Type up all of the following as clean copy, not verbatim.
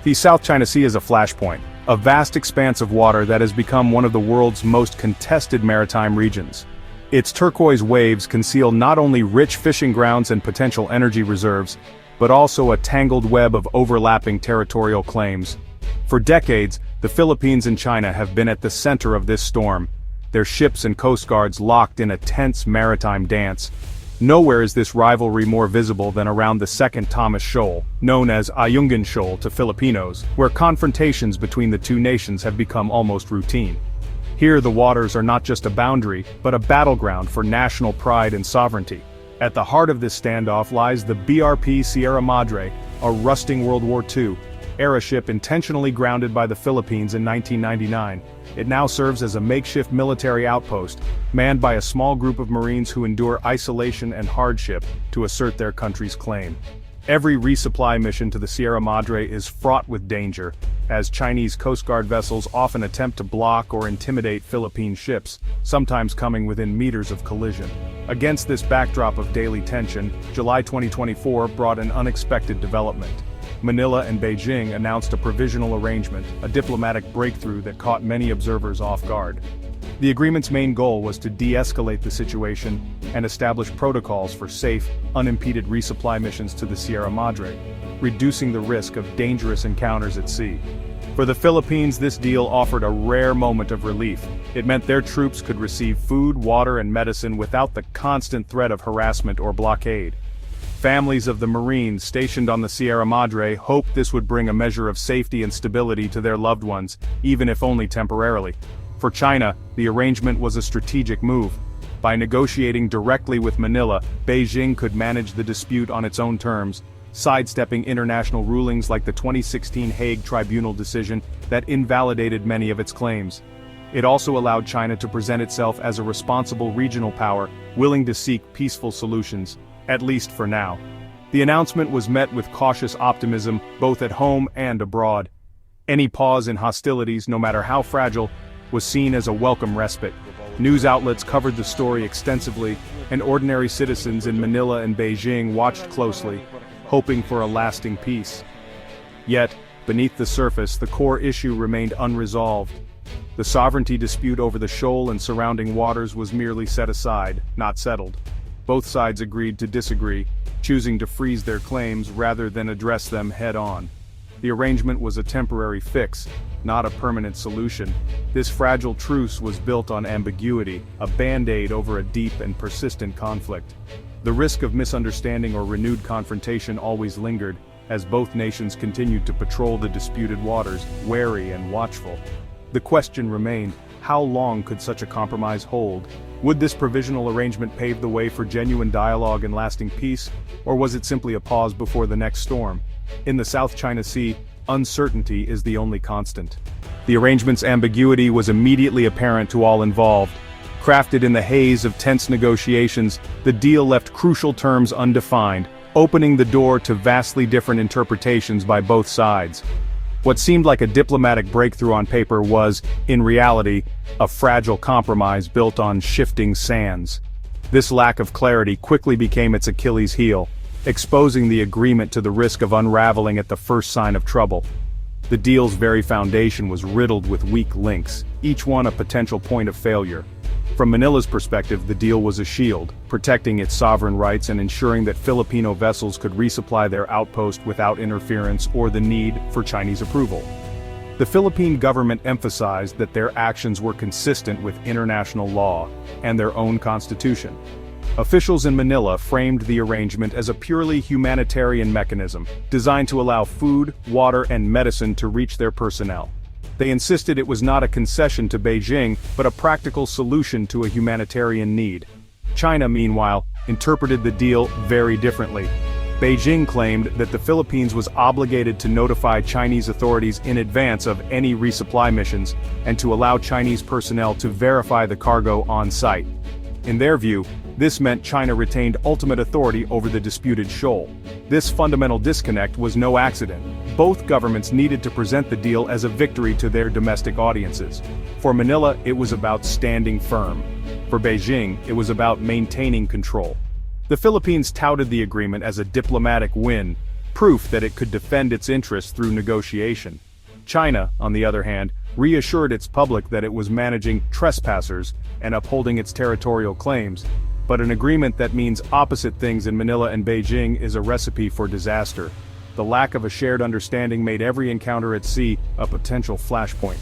The South China Sea is a flashpoint, a vast expanse of water that has become one of the world's most contested maritime regions. Its turquoise waves conceal not only rich fishing grounds and potential energy reserves, but also a tangled web of overlapping territorial claims. For decades, the Philippines and China have been at the center of this storm, their ships and coast guards locked in a tense maritime dance. Nowhere is this rivalry more visible than around the Second Thomas Shoal, known as Ayungin Shoal to Filipinos, where confrontations between the two nations have become almost routine. Here the waters are not just a boundary, but a battleground for national pride and sovereignty. At the heart of this standoff lies the BRP Sierra Madre, a rusting World War II-era ship intentionally grounded by the Philippines in 1999. It now serves as a makeshift military outpost, manned by a small group of Marines who endure isolation and hardship to assert their country's claim. Every resupply mission to the Sierra Madre is fraught with danger, as Chinese Coast Guard vessels often attempt to block or intimidate Philippine ships, sometimes coming within meters of collision. Against this backdrop of daily tension, July 2024 brought an unexpected development. Manila and Beijing announced a provisional arrangement, a diplomatic breakthrough that caught many observers off guard. The agreement's main goal was to de-escalate the situation and establish protocols for safe, unimpeded resupply missions to the Sierra Madre, reducing the risk of dangerous encounters at sea. For the Philippines, this deal offered a rare moment of relief. It meant their troops could receive food, water, and medicine without the constant threat of harassment or blockade. Families of the Marines stationed on the Sierra Madre hoped this would bring a measure of safety and stability to their loved ones, even if only temporarily. For China, the arrangement was a strategic move. By negotiating directly with Manila, Beijing could manage the dispute on its own terms, sidestepping international rulings like the 2016 Hague Tribunal decision that invalidated many of its claims. It also allowed China to present itself as a responsible regional power, willing to seek peaceful solutions, at least for now. The announcement was met with cautious optimism, both at home and abroad. Any pause in hostilities, no matter how fragile, was seen as a welcome respite. News outlets covered the story extensively, and ordinary citizens in Manila and Beijing watched closely, hoping for a lasting peace. Yet, beneath the surface, the core issue remained unresolved. The sovereignty dispute over the shoal and surrounding waters was merely set aside, not settled. Both sides agreed to disagree, choosing to freeze their claims rather than address them head-on. The arrangement was a temporary fix, not a permanent solution. This fragile truce was built on ambiguity, a band-aid over a deep and persistent conflict. The risk of misunderstanding or renewed confrontation always lingered, as both nations continued to patrol the disputed waters, wary and watchful. The question remained, how long could such a compromise hold? Would this provisional arrangement pave the way for genuine dialogue and lasting peace, or was it simply a pause before the next storm? In the South China Sea, uncertainty is the only constant. The arrangement's ambiguity was immediately apparent to all involved. Crafted in the haze of tense negotiations, the deal left crucial terms undefined, opening the door to vastly different interpretations by both sides. What seemed like a diplomatic breakthrough on paper was, in reality, a fragile compromise built on shifting sands. This lack of clarity quickly became its Achilles heel, exposing the agreement to the risk of unraveling at the first sign of trouble. The deal's very foundation was riddled with weak links, each one a potential point of failure. From Manila's perspective, the deal was a shield, protecting its sovereign rights and ensuring that Filipino vessels could resupply their outpost without interference or the need for Chinese approval. The Philippine government emphasized that their actions were consistent with international law and their own constitution. Officials in Manila framed the arrangement as a purely humanitarian mechanism, designed to allow food, water, and medicine to reach their personnel. They insisted it was not a concession to Beijing, but a practical solution to a humanitarian need. China, meanwhile, interpreted the deal very differently. Beijing claimed that the Philippines was obligated to notify Chinese authorities in advance of any resupply missions, and to allow Chinese personnel to verify the cargo on site. In their view, this meant China retained ultimate authority over the disputed shoal. This fundamental disconnect was no accident. Both governments needed to present the deal as a victory to their domestic audiences. For Manila, it was about standing firm. For Beijing, it was about maintaining control. The Philippines touted the agreement as a diplomatic win, proof that it could defend its interests through negotiation. China, on the other hand, reassured its public that it was managing trespassers and upholding its territorial claims, but an agreement that means opposite things in Manila and Beijing is a recipe for disaster. The lack of a shared understanding made every encounter at sea a potential flashpoint.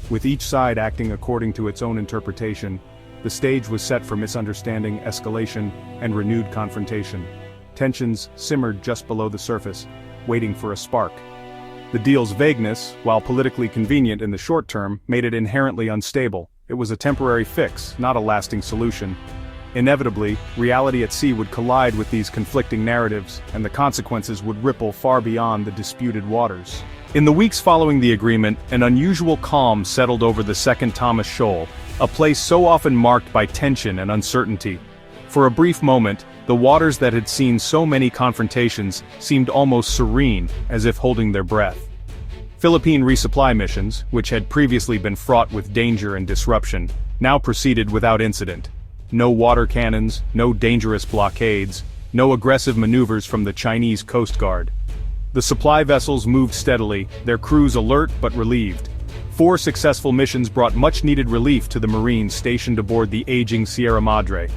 With each side acting according to its own interpretation, the stage was set for misunderstanding, escalation, and renewed confrontation. Tensions simmered just below the surface, waiting for a spark. The deal's vagueness, while politically convenient in the short term, made it inherently unstable. It was a temporary fix, not a lasting solution. Inevitably, reality at sea would collide with these conflicting narratives, and the consequences would ripple far beyond the disputed waters. In the weeks following the agreement, an unusual calm settled over the Second Thomas Shoal, a place so often marked by tension and uncertainty. For a brief moment, the waters that had seen so many confrontations seemed almost serene, as if holding their breath. Philippine resupply missions, which had previously been fraught with danger and disruption, now proceeded without incident. No water cannons, no dangerous blockades, no aggressive maneuvers from the Chinese Coast Guard. The supply vessels moved steadily, their crews alert but relieved. 4 successful missions brought much-needed relief to the Marines stationed aboard the aging Sierra Madre.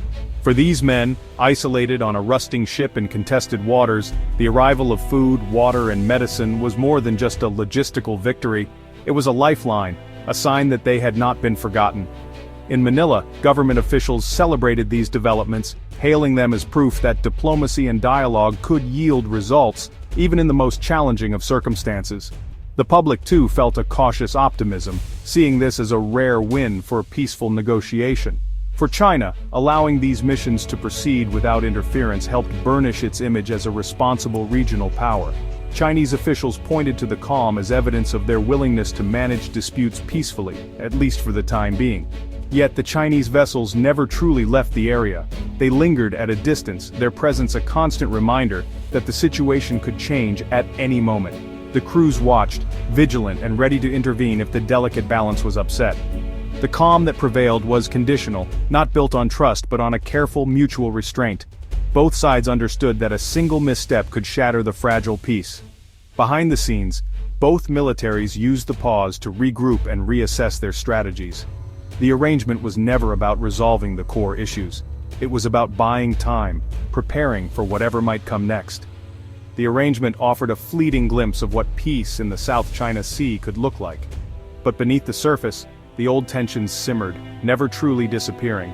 For these men, isolated on a rusting ship in contested waters, the arrival of food, water, and medicine was more than just a logistical victory. It was a lifeline, a sign that they had not been forgotten. In Manila, government officials celebrated these developments, hailing them as proof that diplomacy and dialogue could yield results, even in the most challenging of circumstances. The public too felt a cautious optimism, seeing this as a rare win for peaceful negotiation. For China, allowing these missions to proceed without interference helped burnish its image as a responsible regional power. Chinese officials pointed to the calm as evidence of their willingness to manage disputes peacefully, at least for the time being. Yet the Chinese vessels never truly left the area. They lingered at a distance, their presence a constant reminder that the situation could change at any moment. The crews watched, vigilant and ready to intervene if the delicate balance was upset. The calm that prevailed was conditional, not built on trust but on a careful mutual restraint. Both sides understood that a single misstep could shatter the fragile peace. Behind the scenes, both militaries used the pause to regroup and reassess their strategies. The arrangement was never about resolving the core issues. It was about buying time, preparing for whatever might come next. The arrangement offered a fleeting glimpse of what peace in the South China Sea could look like. But beneath the surface, the old tensions simmered, never truly disappearing.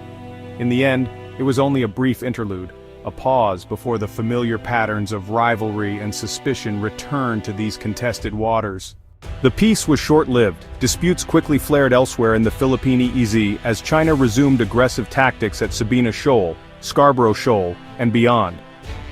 In the end, it was only a brief interlude, a pause before the familiar patterns of rivalry and suspicion returned to these contested waters. The peace was short-lived. Disputes quickly flared elsewhere in the Philippine EEZ as China resumed aggressive tactics at Sabina Shoal, Scarborough Shoal, and beyond.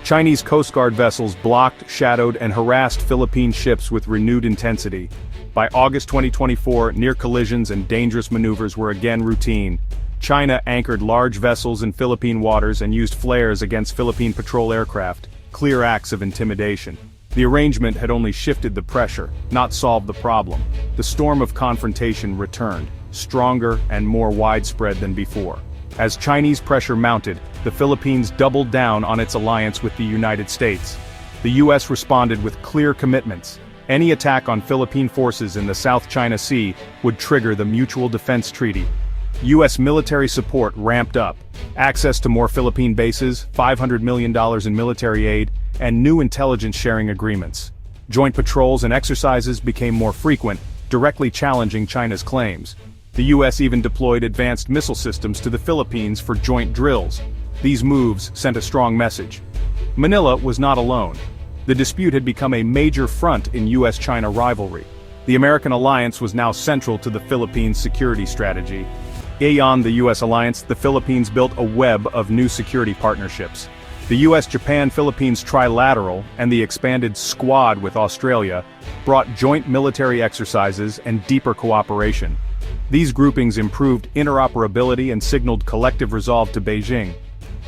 Chinese Coast Guard vessels blocked, shadowed, and harassed Philippine ships with renewed intensity. By August 2024, near collisions and dangerous maneuvers were again routine. China anchored large vessels in Philippine waters and used flares against Philippine patrol aircraft, clear acts of intimidation. The arrangement had only shifted the pressure, not solved the problem. The storm of confrontation returned, stronger and more widespread than before. As Chinese pressure mounted, the Philippines doubled down on its alliance with the United States. The U.S. responded with clear commitments. Any attack on Philippine forces in the South China Sea would trigger the Mutual Defense Treaty. U.S. military support ramped up. Access to more Philippine bases, $500 million in military aid, and new intelligence sharing agreements. Joint patrols and exercises became more frequent, directly challenging China's claims. The U.S. even deployed advanced missile systems to the Philippines for joint drills. These moves sent a strong message. Manila was not alone. The dispute had become a major front in U.S.-China rivalry. The American alliance was now central to the Philippines' security strategy. Beyond the U.S. alliance, the Philippines built a web of new security partnerships. The U.S.-Japan-Philippines trilateral and the expanded Squad with Australia brought joint military exercises and deeper cooperation. These groupings improved interoperability and signaled collective resolve to Beijing.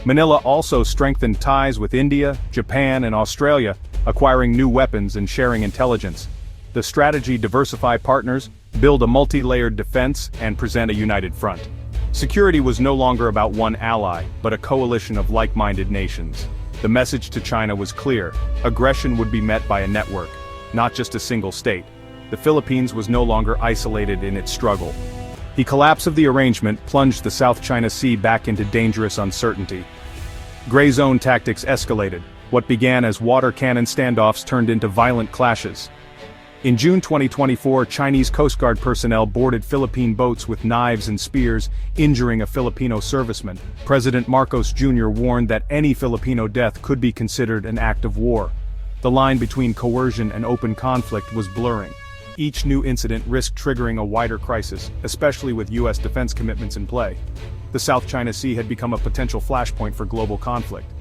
Manila also strengthened ties with India, Japan, and Australia, acquiring new weapons and sharing intelligence. The strategy diversified partners, build a multi-layered defense, and present a united front. Security was no longer about one ally, but a coalition of like-minded nations. The message to China was clear: aggression would be met by a network, not just a single state. The Philippines was no longer isolated in its struggle. The collapse of the arrangement plunged the South China Sea back into dangerous uncertainty. Gray zone tactics escalated. What began as water cannon standoffs turned into violent clashes. In June 2024, Chinese Coast Guard personnel boarded Philippine boats with knives and spears, injuring a Filipino serviceman. President Marcos Jr. warned that any Filipino death could be considered an act of war. The line between coercion and open conflict was blurring. Each new incident risked triggering a wider crisis, especially with U.S. defense commitments in play. The South China Sea had become a potential flashpoint for global conflict.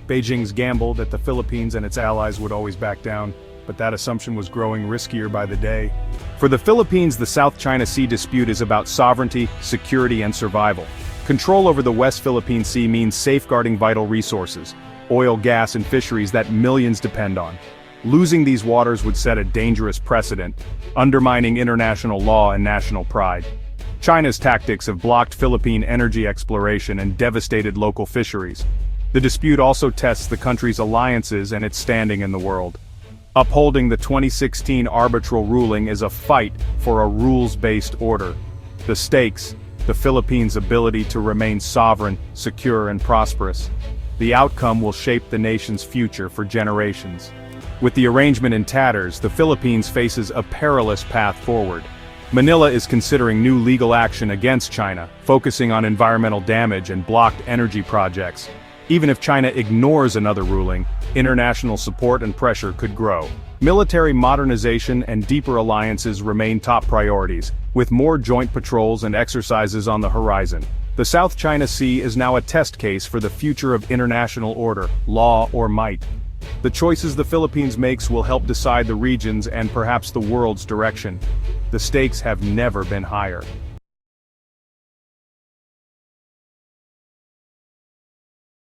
Beijing's gamble that the Philippines and its allies would always back down, but that assumption was growing riskier by the day. For the Philippines, the South China Sea dispute is about sovereignty, security, and survival. Control over the West Philippine Sea means safeguarding vital resources, oil, gas, and fisheries that millions depend on. Losing these waters would set a dangerous precedent, undermining international law and national pride. China's tactics have blocked Philippine energy exploration and devastated local fisheries. The dispute also tests the country's alliances and its standing in the world. Upholding the 2016 arbitral ruling is a fight for a rules-based order. The stakes: the Philippines' ability to remain sovereign, secure, and prosperous. The outcome will shape the nation's future for generations. With the arrangement in tatters, the Philippines faces a perilous path forward. Manila is considering new legal action against China, focusing on environmental damage and blocked energy projects. Even if China ignores another ruling, international support and pressure could grow. Military modernization and deeper alliances remain top priorities, with more joint patrols and exercises on the horizon. The South China Sea is now a test case for the future of international order, law or might. The choices the Philippines makes will help decide the region's and perhaps the world's direction. The stakes have never been higher.